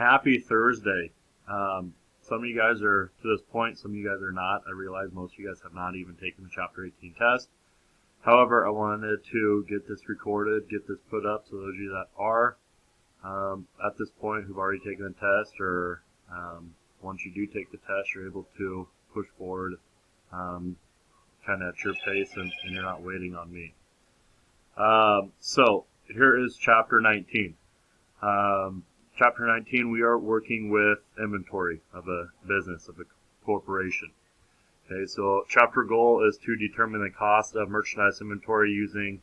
Happy Thursday. Some of you guys are to this point, some of you guys are not. I realize most of you guys have not even taken the Chapter 18 test. However, I wanted to get this recorded, get this put up, so those of you that are at this point who've already taken the test, or once you do take the test, you're able to push forward kind of at your pace, and you're not waiting on me. So here is Chapter 19. Chapter 19, we are working with inventory of a business, of a corporation. Okay, so chapter goal is to determine the cost of merchandise inventory using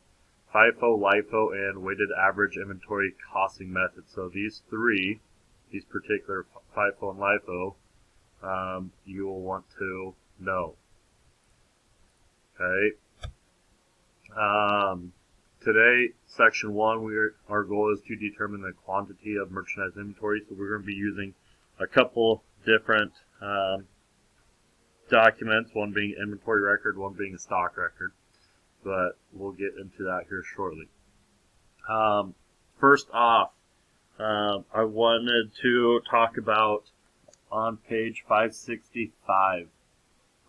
FIFO, LIFO, and weighted average inventory costing methods. So these particular FIFO and LIFO, you will want to know. Okay. Today, section 1, our goal is to determine the quantity of merchandise inventory. So we're going to be using a couple different documents, one being inventory record, one being a stock record. But we'll get into that here shortly. First off, I wanted to talk about on page 565,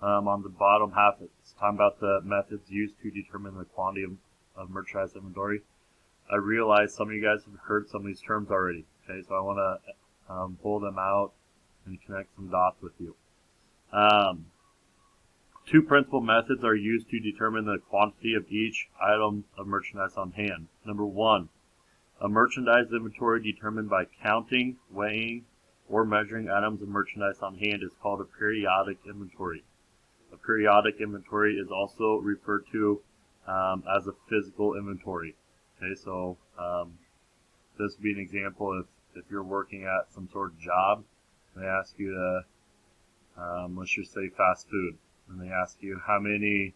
on the bottom half, it's talking about the methods used to determine the quantity of merchandise inventory. I realize some of you guys have heard some of these terms already. Okay, so I want to pull them out and connect some dots with you. Two principal methods are used to determine the quantity of each item of merchandise on hand. Number 1, a merchandise inventory determined by counting, weighing, or measuring items of merchandise on hand is called a periodic inventory. A periodic inventory is also referred to as a physical inventory. Okay, so this would be an example if you're working at some sort of job, and they ask you to, let's just say fast food, and they ask you how many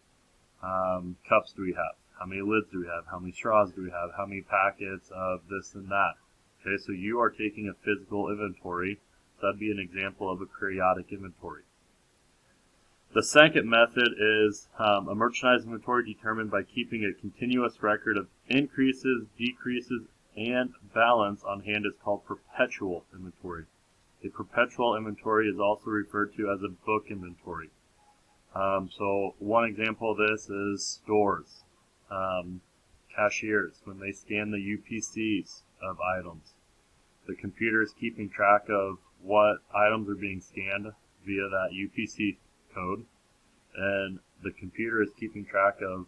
cups do we have, how many lids do we have, how many straws do we have, how many packets of this and that. Okay, so you are taking a physical inventory. So that'd be an example of a periodic inventory. The second method is a merchandise inventory determined by keeping a continuous record of increases, decreases, and balance on hand is called perpetual inventory. A perpetual inventory is also referred to as a book inventory. So one example of this is stores, cashiers, when they scan the UPCs of items. The computer is keeping track of what items are being scanned via that UPC code, and the computer is keeping track of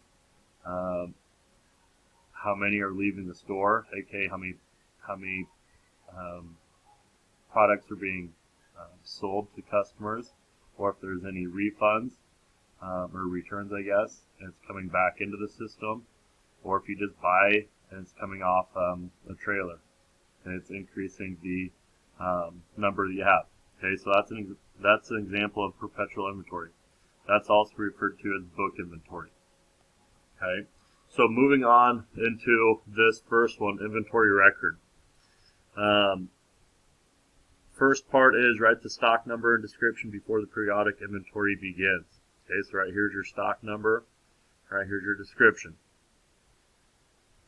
how many are leaving the store, aka how many products are being sold to customers, or if there's any refunds or returns, I guess, and it's coming back into the system, or if you just buy and it's coming off a trailer and it's increasing the number that you have. Okay, so that's an example of perpetual inventory. That's also referred to as book inventory. Okay, so moving on into this first one, inventory record. First part is write the stock number and description before the periodic inventory begins. Okay, so right here's your stock number, right here's your description.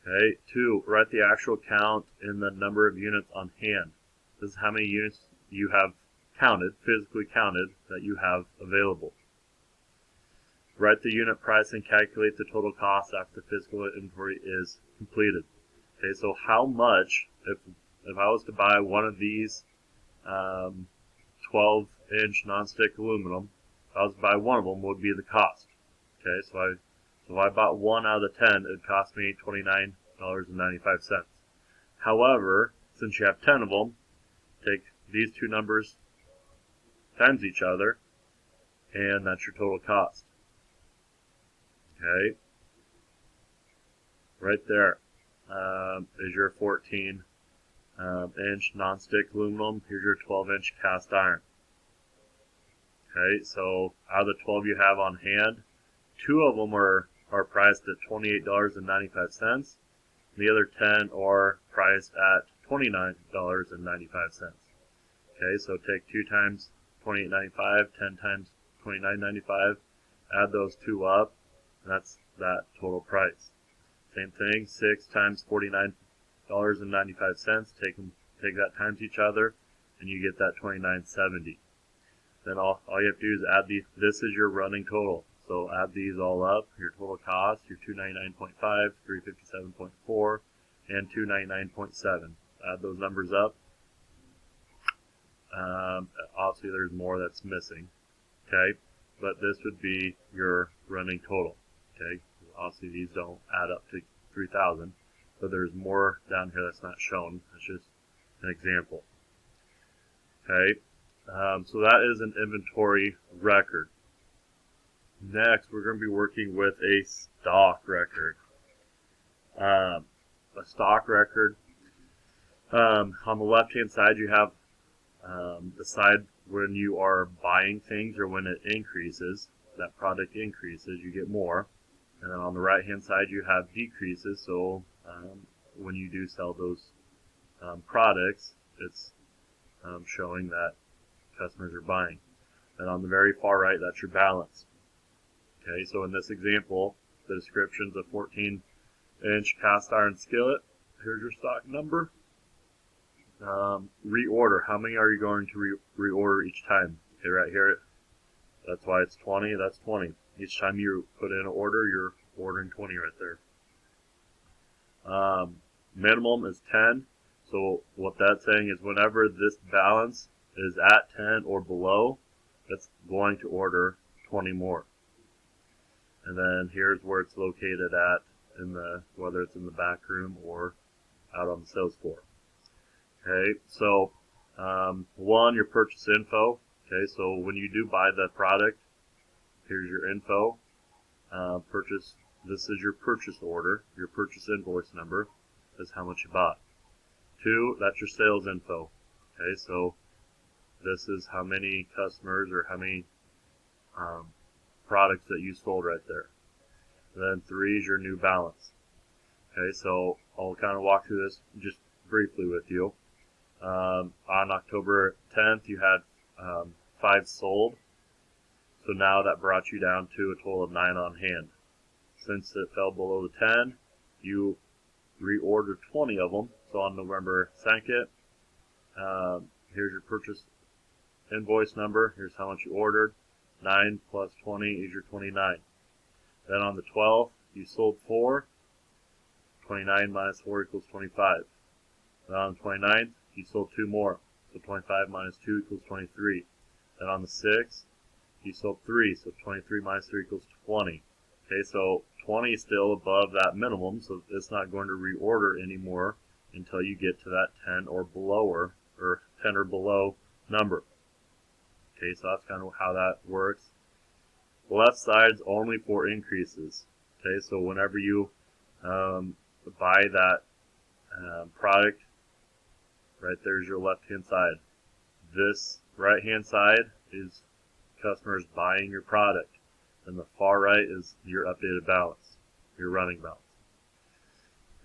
Okay, 2, write the actual count in the number of units on hand. This is how many units you have counted, physically counted, that you have available. Write the unit price and calculate the total cost after the physical inventory is completed. Okay, so how much, if I was to buy one of these 12-inch nonstick aluminum, if I was to buy one of them, what would be the cost? Okay, so if I bought one out of the 10, it would cost me $29.95. However, since you have 10 of them, take these two numbers times each other, and that's your total cost. Okay, right there is your 14-inch nonstick aluminum. Here's your 12-inch cast iron. Okay, so out of the 12 you have on hand, 2 of them are priced at $28.95. The other 10 are priced at $29.95. Okay, so take 2 times $28.95, 10 times $29.95, add those 2 up, and that's that total price. Same thing, 6 times $49.95, take that times each other, and you get that $29.70. Then all you have to do is add this is your running total. So add these all up, your total cost, your $299.5, $357.4, and $299.7. Add those numbers up. Obviously there's more that's missing, okay? But this would be your running total, okay? Obviously these don't add up to 3,000, but there's more down here that's not shown. That's just an example, okay? So that is an inventory record. Next, we're going to be working with a stock record. A stock record, on the left-hand side, you have the side when you are buying things or when it increases, that product increases, you get more. And then on the right-hand side, you have decreases, so when you do sell those products, it's showing that customers are buying. And on the very far right, that's your balance. Okay, so in this example, the description's a 14-inch cast iron skillet. Here's your stock number. Reorder. How many are you going to reorder each time? Okay, right here, that's why it's 20. That's 20. Each time you put in an order, you're ordering 20 right there. Minimum is 10. So what that's saying is whenever this balance is at 10 or below, it's going to order 20 more. And then here's where it's located at, whether it's in the back room or out on the sales floor. Okay, so one, your purchase info. Okay, so when you do buy the product, here's your info. This is your purchase order. Your purchase invoice number is how much you bought. Two, that's your sales info. Okay, so this is how many customers or how many products that you sold right there. And then three is your new balance. Okay, so I'll kind of walk through this just briefly with you. On October 10th, you had 5 sold. So now that brought you down to a total of 9 on hand. Since it fell below the 10, you reordered 20 of them. So on November 2nd, here's your purchase invoice number. Here's how much you ordered. 9 plus 20 is your 29. Then on the 12th, you sold 4. 29 minus 4 equals 25. Then on the 29th, you sold 2 more. So 25 minus 2 equals 23. Then on the 6th, you sold 3. So 23 minus 3 equals 20. Okay, so 20 is still above that minimum, so it's not going to reorder anymore until you get to that 10 or below or 10 or below number. Okay, so that's kind of how that works. The left side's only for increases. Okay, so whenever you buy that product, right there's your left-hand side. This right-hand side is customers buying your product, and the far right is your updated balance, your running balance.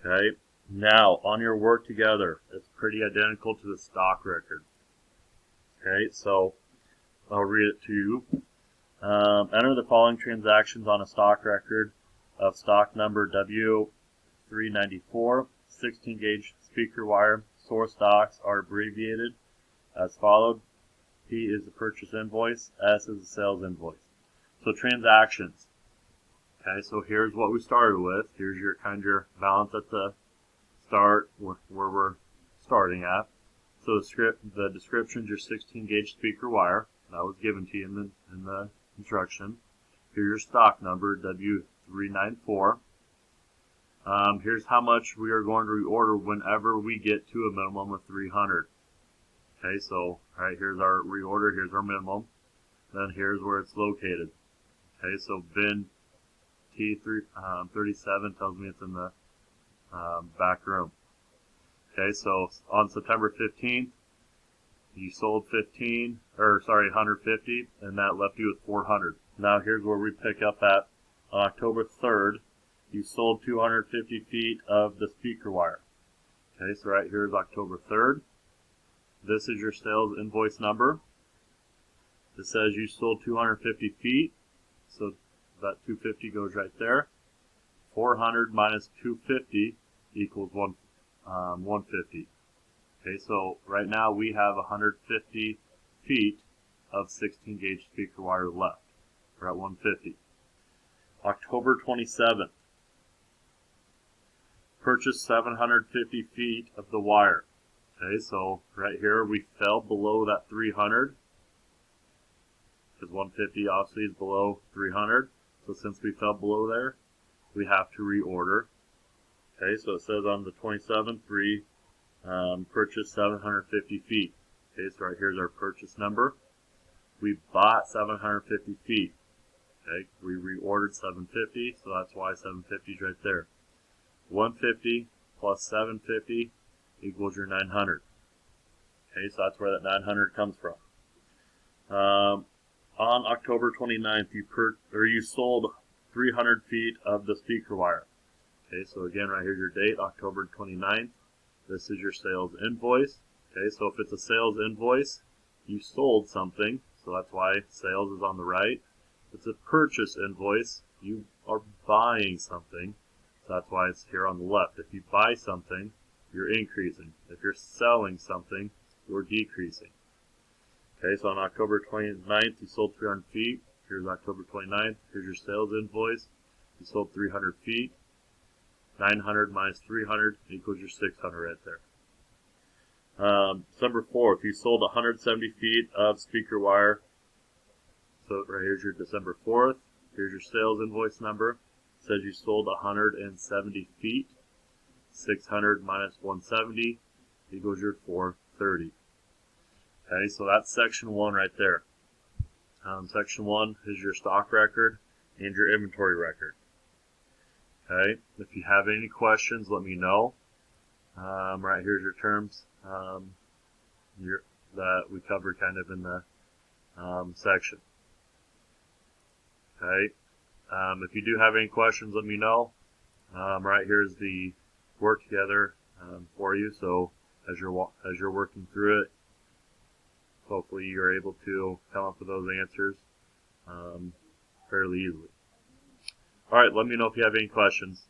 Okay, now on your work together, it's pretty identical to the stock record. Okay, so I'll read it to you. Enter the following transactions on a stock record of stock number W394. 16 gauge speaker wire. Source stocks are abbreviated as followed. P is the purchase invoice. S is the sales invoice. So transactions. Okay, so here's what we started with. Here's your balance at the start where we're starting at. So the description is your 16 gauge speaker wire. That was given to you in the instruction. Here's your stock number, W394. Here's how much we are going to reorder whenever we get to a minimum of 300. Okay, so right here's our reorder, here's our minimum. Then here's where it's located. Okay, so bin T37 tells me it's in the back room. Okay, so on September 15th, you sold 150, and that left you with 400. Now here's where we pick up at. On October 3rd, you sold 250 feet of the speaker wire. Okay, so right here is October 3rd. This is your sales invoice number. It says you sold 250 feet, so that 250 goes right there. 400 minus 250 equals 150. Okay, so right now we have 150 feet of 16 gauge speaker wire left. We're at 150. October 27th. Purchased 750 feet of the wire. Okay, so right here we fell below that 300 because 150 obviously is below 300. So since we fell below there, we have to reorder. Okay, so it says on the 27th, purchased 750 feet. Okay, so right here's our purchase number. We bought 750 feet. Okay, we reordered 750, so that's why 750 is right there. 150 plus 750 equals your 900. Okay, so that's where that 900 comes from. On October 29th, you sold 300 feet of the speaker wire. Okay, so again, right here's your date, October 29th. This is your sales invoice. Okay, so if it's a sales invoice, you sold something, so that's why sales is on the right. If it's a purchase invoice, you are buying something, so that's why it's here on the left. If you buy something, you're increasing. If you're selling something, you're decreasing. Okay, so on October 29th, you sold 300 feet. Here's October 29th. Here's your sales invoice. You sold 300 feet. 900 minus 300 equals your 600 right there. December 4th, you sold 170 feet of speaker wire. So right here's your December 4th. Here's your sales invoice number. It says you sold 170 feet. 600 minus 170 equals your 430. Okay, so that's section 1 right there. Section 1 is your stock record and your inventory record. Okay, if you have any questions, let me know. Right here's your terms that we covered kind of in the section. Okay, if you do have any questions, let me know. Right here's the work together for you. So as you're working through it, hopefully you're able to come up with those answers fairly easily. All right, let me know if you have any questions.